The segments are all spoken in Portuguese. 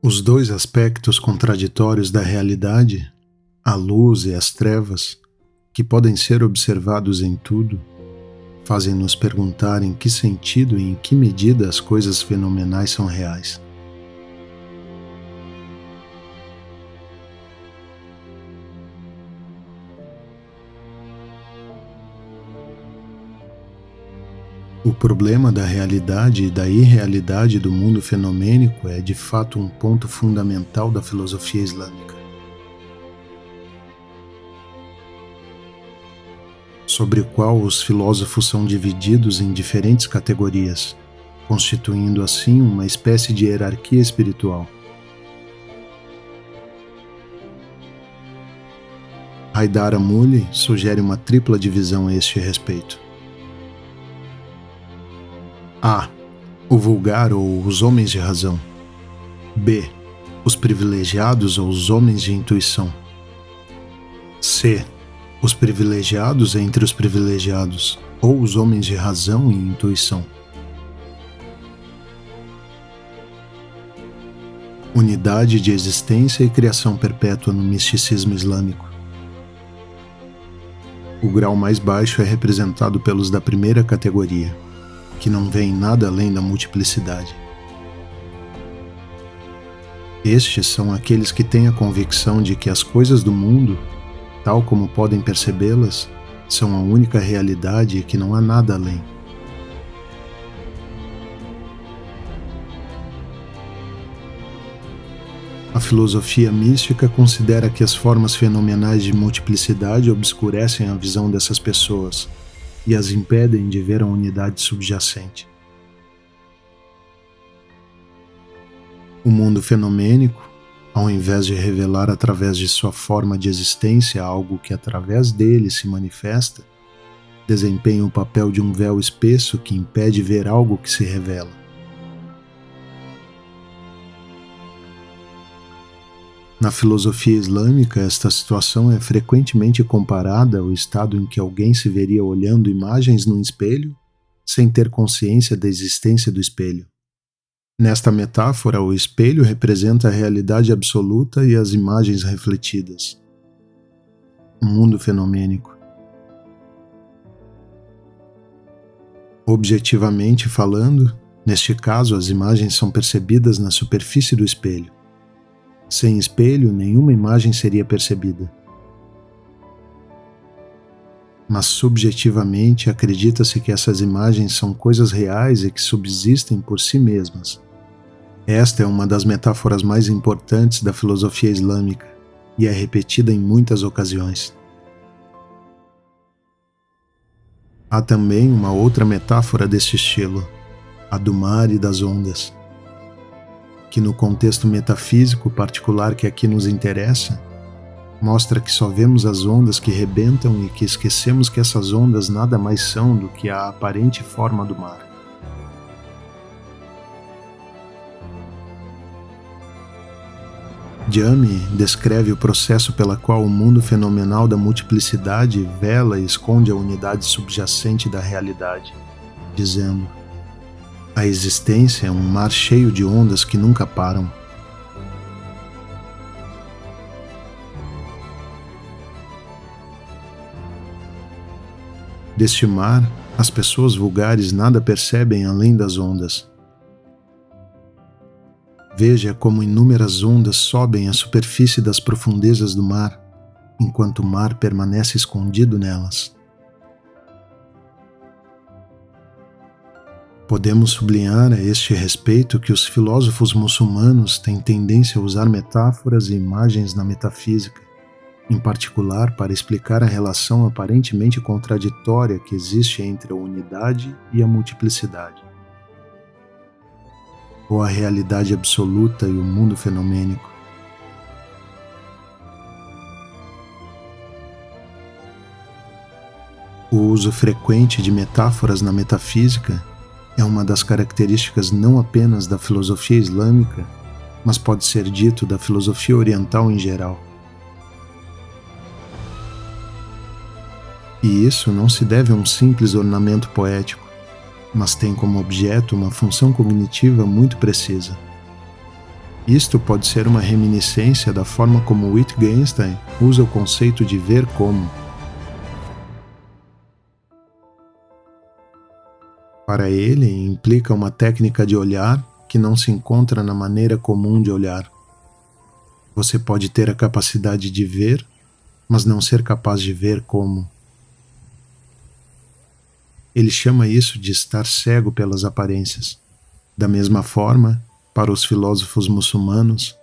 Os dois aspectos contraditórios da realidade, a luz e as trevas, que podem ser observados em tudo, fazem nos perguntar em que sentido e em que medida as coisas fenomenais são reais. O problema da realidade e da irrealidade do mundo fenomênico é de fato um ponto fundamental da filosofia islâmica, sobre o qual os filósofos são divididos em diferentes categorias, constituindo assim uma espécie de hierarquia espiritual. Haidar Amuli sugere uma tripla divisão a este respeito. A. O vulgar ou os homens de razão. B. Os privilegiados ou os homens de intuição. C. Os privilegiados entre os privilegiados, ou os homens de razão e intuição. Unidade de existência e criação perpétua no misticismo islâmico. O grau mais baixo é representado pelos da primeira categoria, que não veem nada além da multiplicidade. Estes são aqueles que têm a convicção de que as coisas do mundo, tal como podem percebê-las, são a única realidade e que não há nada além. A filosofia mística considera que as formas fenomenais de multiplicidade obscurecem a visão dessas pessoas e as impedem de ver a unidade subjacente. O mundo fenomênico, ao invés de revelar através de sua forma de existência algo que através dele se manifesta, desempenha o papel de um véu espesso que impede ver algo que se revela. Na filosofia islâmica, esta situação é frequentemente comparada ao estado em que alguém se veria olhando imagens num espelho sem ter consciência da existência do espelho. Nesta metáfora, o espelho representa a realidade absoluta e as imagens refletidas. O mundo fenomênico. Objetivamente falando, neste caso, as imagens são percebidas na superfície do espelho. Sem espelho, nenhuma imagem seria percebida. Mas subjetivamente acredita-se que essas imagens são coisas reais e que subsistem por si mesmas. Esta é uma das metáforas mais importantes da filosofia islâmica e é repetida em muitas ocasiões. Há também uma outra metáfora deste estilo, a do mar e das ondas, que no contexto metafísico particular que aqui nos interessa, mostra que só vemos as ondas que rebentam e que esquecemos que essas ondas nada mais são do que a aparente forma do mar. Jami descreve o processo pela qual o mundo fenomenal da multiplicidade vela e esconde a unidade subjacente da realidade, dizendo: a existência é um mar cheio de ondas que nunca param. Deste mar, as pessoas vulgares nada percebem além das ondas. Veja como inúmeras ondas sobem à superfície das profundezas do mar, enquanto o mar permanece escondido nelas. Podemos sublinhar a este respeito que os filósofos muçulmanos têm tendência a usar metáforas e imagens na metafísica, em particular para explicar a relação aparentemente contraditória que existe entre a unidade e a multiplicidade, ou a realidade absoluta e o mundo fenomênico. O uso frequente de metáforas na metafísica é uma das características não apenas da filosofia islâmica, mas pode ser dito da filosofia oriental em geral. E isso não se deve a um simples ornamento poético, mas tem como objeto uma função cognitiva muito precisa. Isto pode ser uma reminiscência da forma como Wittgenstein usa o conceito de ver como. Para ele, implica uma técnica de olhar que não se encontra na maneira comum de olhar. Você pode ter a capacidade de ver, mas não ser capaz de ver como. Ele chama isso de estar cego pelas aparências. Da mesma forma, para os filósofos muçulmanos,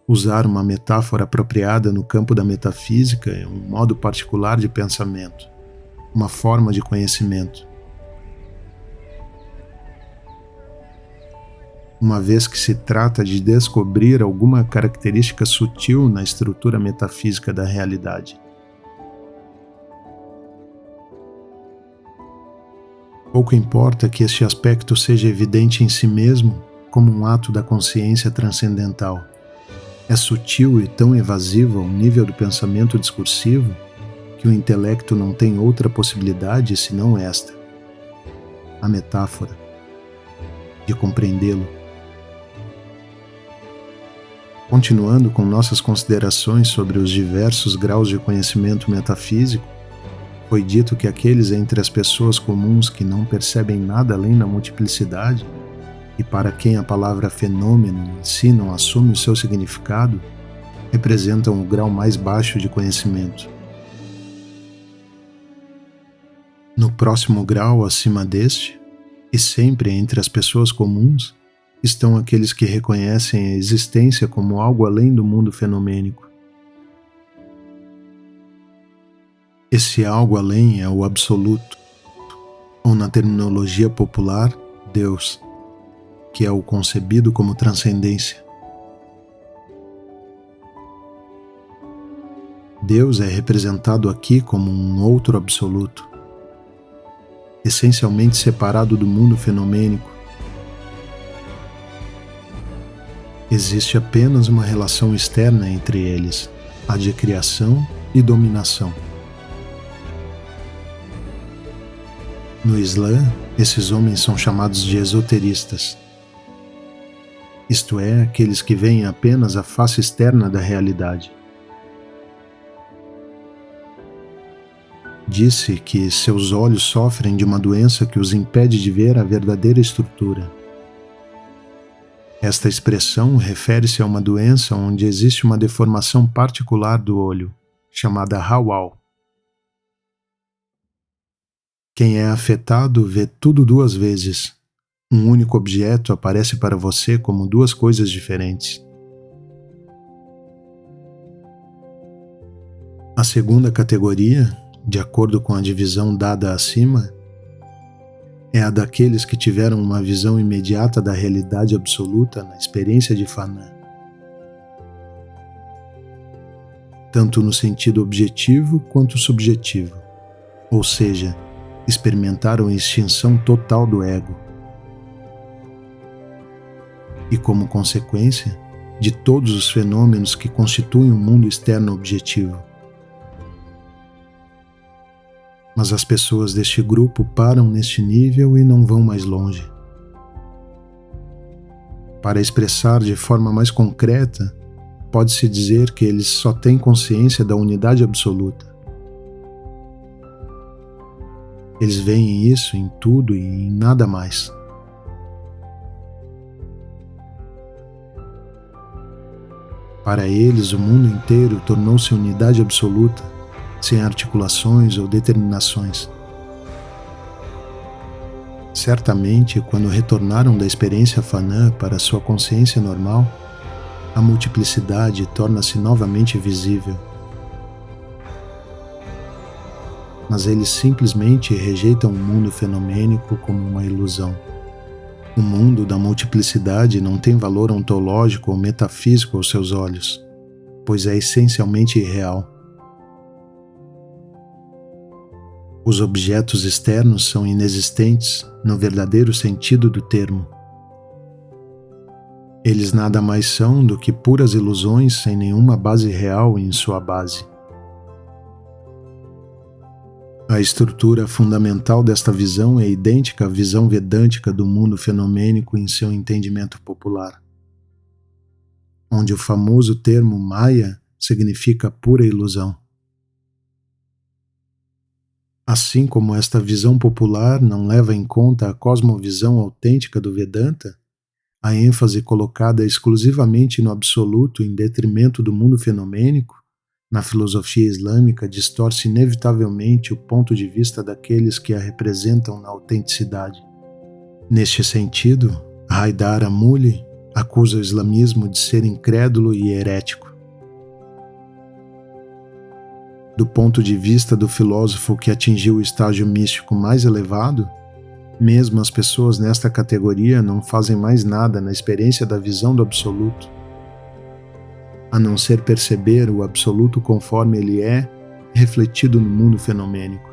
usar uma metáfora apropriada no campo da metafísica é um modo particular de pensamento, uma forma de conhecimento. Uma vez que se trata de descobrir alguma característica sutil na estrutura metafísica da realidade. Pouco importa que este aspecto seja evidente em si mesmo como um ato da consciência transcendental. É sutil e tão evasivo ao nível do pensamento discursivo que o intelecto não tem outra possibilidade senão esta, a metáfora, de compreendê-lo. Continuando com nossas considerações sobre os diversos graus de conhecimento metafísico, foi dito que aqueles entre as pessoas comuns que não percebem nada além da multiplicidade e para quem a palavra fenômeno em si não assume o seu significado, representam o grau mais baixo de conhecimento. No próximo grau acima deste, e sempre entre as pessoas comuns, estão aqueles que reconhecem a existência como algo além do mundo fenomênico. Esse algo além é o absoluto, ou na terminologia popular, Deus, que é o concebido como transcendência. Deus é representado aqui como um outro absoluto, essencialmente separado do mundo fenomênico. Existe apenas uma relação externa entre eles, a de criação e dominação. No Islã, esses homens são chamados de esoteristas, isto é, aqueles que veem apenas a face externa da realidade. Disse que seus olhos sofrem de uma doença que os impede de ver a verdadeira estrutura. Esta expressão refere-se a uma doença onde existe uma deformação particular do olho, chamada Hawal. Quem é afetado vê tudo duas vezes. Um único objeto aparece para você como duas coisas diferentes. A segunda categoria, de acordo com a divisão dada acima, é a daqueles que tiveram uma visão imediata da realidade absoluta na experiência de Fana. Tanto no sentido objetivo quanto subjetivo, ou seja, experimentaram a extinção total do ego. E como consequência, de todos os fenômenos que constituem o mundo externo objetivo. Mas as pessoas deste grupo param neste nível e não vão mais longe. Para expressar de forma mais concreta, pode-se dizer que eles só têm consciência da unidade absoluta. Eles veem isso em tudo e em nada mais. Para eles, o mundo inteiro tornou-se unidade absoluta, sem articulações ou determinações. Certamente, quando retornaram da experiência Fana para sua consciência normal, a multiplicidade torna-se novamente visível. Mas eles simplesmente rejeitam o mundo fenomênico como uma ilusão. O mundo da multiplicidade não tem valor ontológico ou metafísico aos seus olhos, pois é essencialmente irreal. Os objetos externos são inexistentes no verdadeiro sentido do termo. Eles nada mais são do que puras ilusões sem nenhuma base real em sua base. A estrutura fundamental desta visão é idêntica à visão vedântica do mundo fenomênico em seu entendimento popular, onde o famoso termo Maya significa pura ilusão. Assim como esta visão popular não leva em conta a cosmovisão autêntica do Vedanta, a ênfase colocada exclusivamente no absoluto em detrimento do mundo fenomênico, na filosofia islâmica distorce inevitavelmente o ponto de vista daqueles que a representam na autenticidade. Neste sentido, Haidar Amuli acusa o islamismo de ser incrédulo e herético. Do ponto de vista do filósofo que atingiu o estágio místico mais elevado, mesmo as pessoas nesta categoria não fazem mais nada na experiência da visão do absoluto, a não ser perceber o absoluto conforme ele é refletido no mundo fenomênico.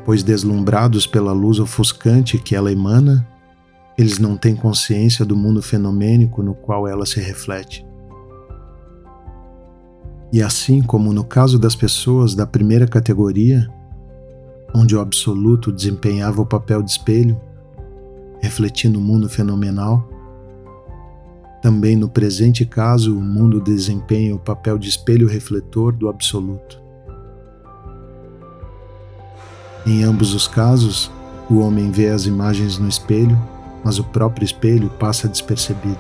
Pois deslumbrados pela luz ofuscante que ela emana, eles não têm consciência do mundo fenomênico no qual ela se reflete. E assim como no caso das pessoas da primeira categoria, onde o absoluto desempenhava o papel de espelho, refletindo o mundo fenomenal, também no presente caso o mundo desempenha o papel de espelho refletor do absoluto. Em ambos os casos, o homem vê as imagens no espelho, mas o próprio espelho passa despercebido.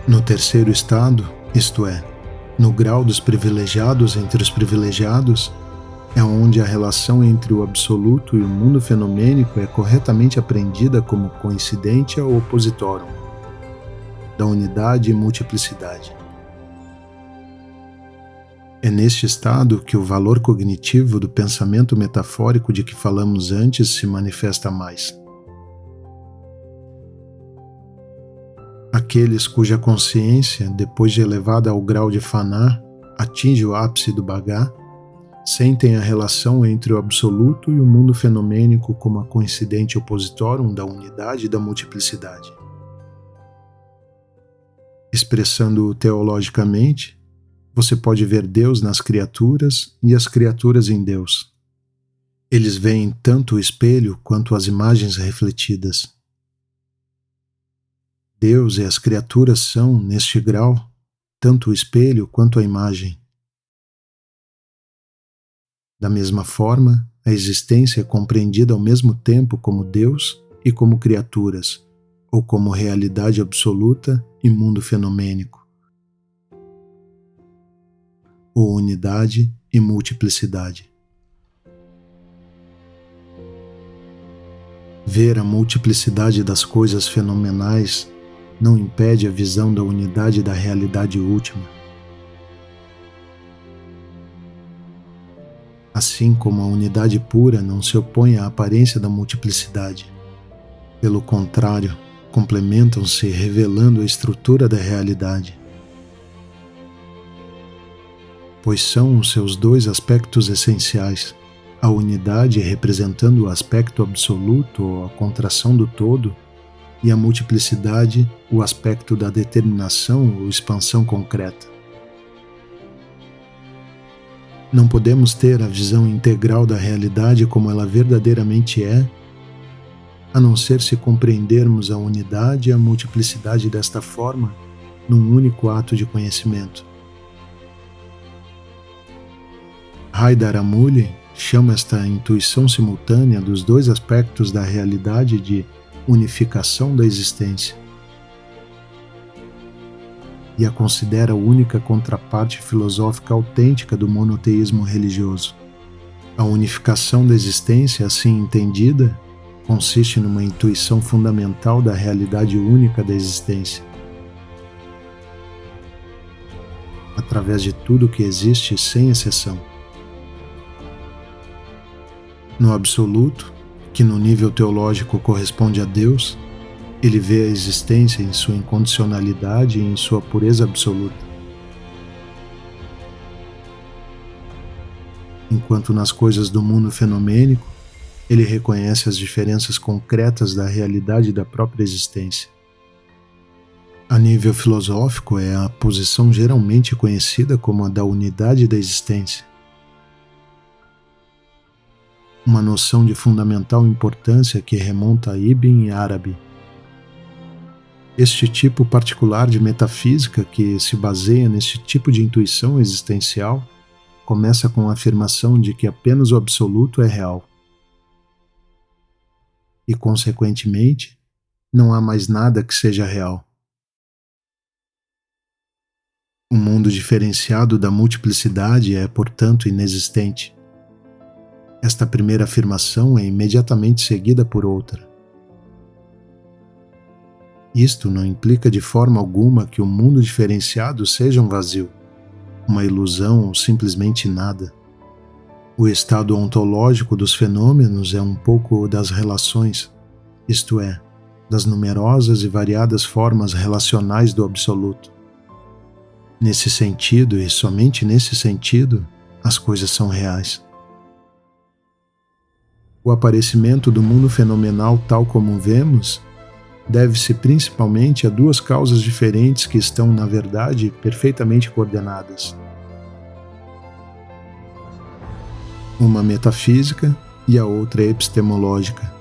No terceiro estado, isto é, no grau dos privilegiados entre os privilegiados, é onde a relação entre o absoluto e o mundo fenomênico é corretamente apreendida como coincidente ou opositórum, da unidade e multiplicidade. É neste estado que o valor cognitivo do pensamento metafórico de que falamos antes se manifesta mais. Aqueles cuja consciência, depois de elevada ao grau de Faná, atinge o ápice do Bhagá, sentem a relação entre o absoluto e o mundo fenomênico como a coincidente opositórum da unidade e da multiplicidade. Expressando-o teologicamente, você pode ver Deus nas criaturas e as criaturas em Deus. Eles veem tanto o espelho quanto as imagens refletidas. Deus e as criaturas são, neste grau, tanto o espelho quanto a imagem. Da mesma forma, a existência é compreendida ao mesmo tempo como Deus e como criaturas, ou como realidade absoluta e mundo fenomênico, ou unidade e multiplicidade. Ver a multiplicidade das coisas fenomenais não impede a visão da unidade da realidade última. Assim como a unidade pura não se opõe à aparência da multiplicidade. Pelo contrário, complementam-se revelando a estrutura da realidade. Pois são os seus dois aspectos essenciais, a unidade representando o aspecto absoluto ou a contração do todo, e a multiplicidade o aspecto da determinação ou expansão concreta. Não podemos ter a visão integral da realidade como ela verdadeiramente é, a não ser se compreendermos a unidade e a multiplicidade desta forma num único ato de conhecimento. Haidar Amuli chama esta intuição simultânea dos dois aspectos da realidade de unificação da existência e a considera a única contraparte filosófica autêntica do monoteísmo religioso. A unificação da existência, assim entendida, consiste numa intuição fundamental da realidade única da existência. Através de tudo que existe sem exceção. No absoluto, que no nível teológico corresponde a Deus, ele vê a existência em sua incondicionalidade e em sua pureza absoluta. Enquanto nas coisas do mundo fenomênico, ele reconhece as diferenças concretas da realidade da própria existência. A nível filosófico, é a posição geralmente conhecida como a da unidade da existência. Uma noção de fundamental importância que remonta a Ibn Arabi. Este tipo particular de metafísica, que se baseia neste tipo de intuição existencial, começa com a afirmação de que apenas o absoluto é real. E, consequentemente, não há mais nada que seja real. O mundo diferenciado da multiplicidade é, portanto, inexistente. Esta primeira afirmação é imediatamente seguida por outra. Isto não implica de forma alguma que o mundo diferenciado seja um vazio, uma ilusão ou simplesmente nada. O estado ontológico dos fenômenos é um pouco das relações, isto é, das numerosas e variadas formas relacionais do absoluto. Nesse sentido, e somente nesse sentido, as coisas são reais. O aparecimento do mundo fenomenal tal como vemos deve-se principalmente a duas causas diferentes que estão, na verdade, perfeitamente coordenadas. Uma metafísica e a outra epistemológica.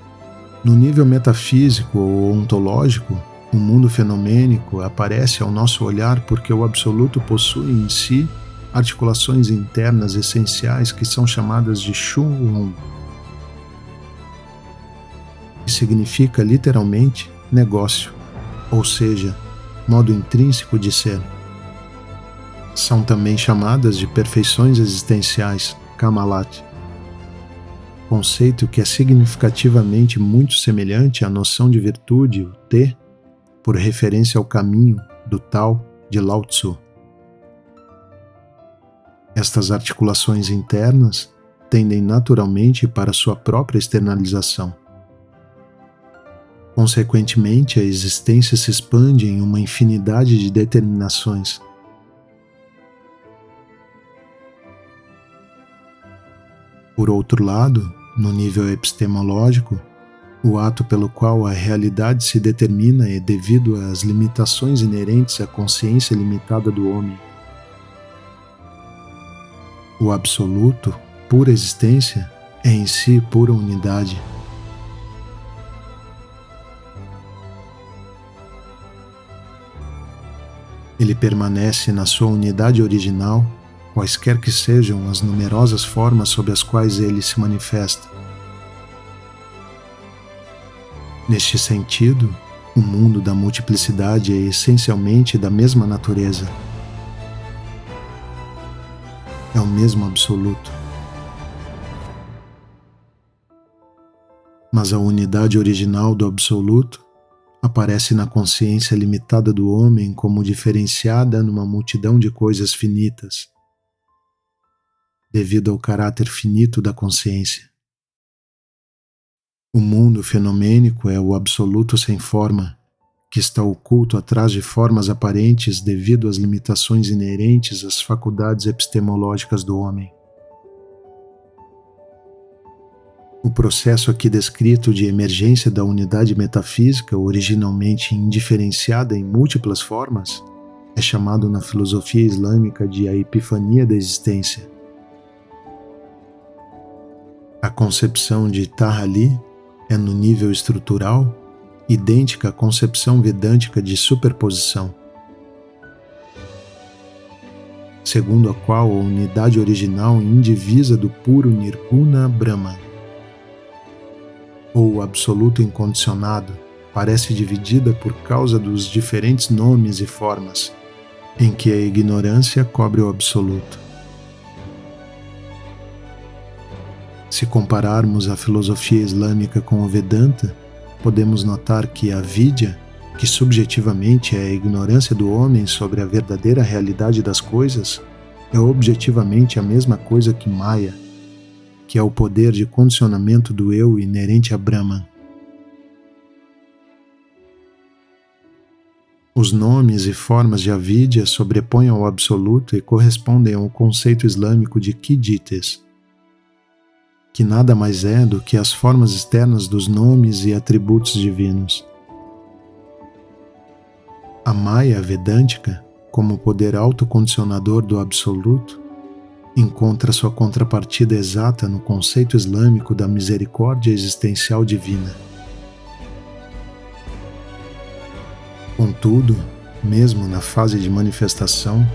No nível metafísico ou ontológico, o mundo fenomênico aparece ao nosso olhar porque o absoluto possui em si articulações internas essenciais que são chamadas de Shu-Hum, que significa literalmente negócio, ou seja, modo intrínseco de ser. São também chamadas de perfeições existenciais, Kamalat, conceito que é significativamente muito semelhante à noção de virtude, o T, por referência ao caminho do Tao de Lao Tzu. Estas articulações internas tendem naturalmente para sua própria externalização. Consequentemente, a existência se expande em uma infinidade de determinações. Por outro lado, no nível epistemológico, o ato pelo qual a realidade se determina é devido às limitações inerentes à consciência limitada do homem. O absoluto, pura existência, é em si pura unidade. Ele permanece na sua unidade original, quaisquer que sejam as numerosas formas sob as quais ele se manifesta. Neste sentido, o mundo da multiplicidade é essencialmente da mesma natureza. É o mesmo absoluto. Mas a unidade original do absoluto aparece na consciência limitada do homem como diferenciada numa multidão de coisas finitas, devido ao caráter finito da consciência. O mundo fenomênico é o absoluto sem forma, que está oculto atrás de formas aparentes devido às limitações inerentes às faculdades epistemológicas do homem. O processo aqui descrito de emergência da unidade metafísica, originalmente indiferenciada em múltiplas formas, é chamado na filosofia islâmica de a epifania da existência. A concepção de Tahalli é, no nível estrutural, idêntica à concepção vedântica de superposição, segundo a qual a unidade original indivisa do puro Nirguna Brahman, ou o absoluto incondicionado, parece dividida por causa dos diferentes nomes e formas, em que a ignorância cobre o absoluto. Se compararmos a filosofia islâmica com o Vedanta, podemos notar que a Vidya, que subjetivamente é a ignorância do homem sobre a verdadeira realidade das coisas, é objetivamente a mesma coisa que Maya, que é o poder de condicionamento do eu inerente a Brahman. Os nomes e formas de avidya sobrepõem ao absoluto e correspondem ao conceito islâmico de Kidites, que nada mais é do que as formas externas dos nomes e atributos divinos. A Maya Vedântica, como poder autocondicionador do absoluto, encontra sua contrapartida exata no conceito islâmico da misericórdia existencial divina. Contudo, mesmo na fase de manifestação,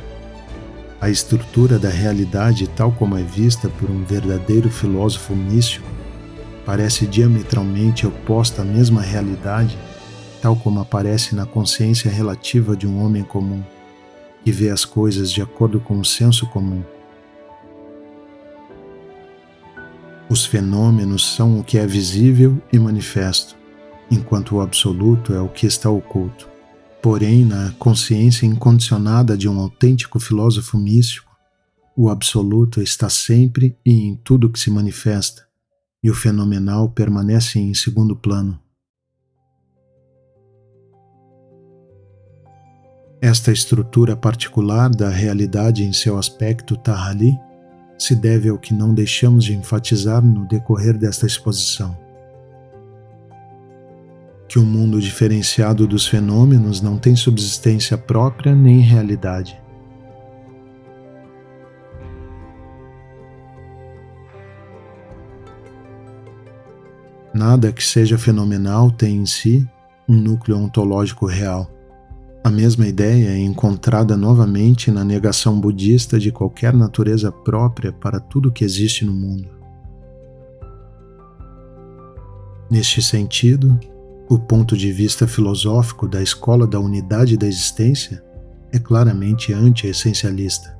a estrutura da realidade, tal como é vista por um verdadeiro filósofo místico, parece diametralmente oposta à mesma realidade, tal como aparece na consciência relativa de um homem comum, que vê as coisas de acordo com o senso comum. Os fenômenos são o que é visível e manifesto, enquanto o absoluto é o que está oculto. Porém, na consciência incondicionada de um autêntico filósofo místico, o absoluto está sempre e em tudo que se manifesta, e o fenomenal permanece em segundo plano. Esta estrutura particular da realidade em seu aspecto Tahali se deve ao que não deixamos de enfatizar no decorrer desta exposição: que o mundo diferenciado dos fenômenos não tem subsistência própria nem realidade. Nada que seja fenomenal tem em si um núcleo ontológico real. A mesma ideia é encontrada novamente na negação budista de qualquer natureza própria para tudo que existe no mundo. Neste sentido, o ponto de vista filosófico da escola da unidade da existência é claramente anti-essencialista.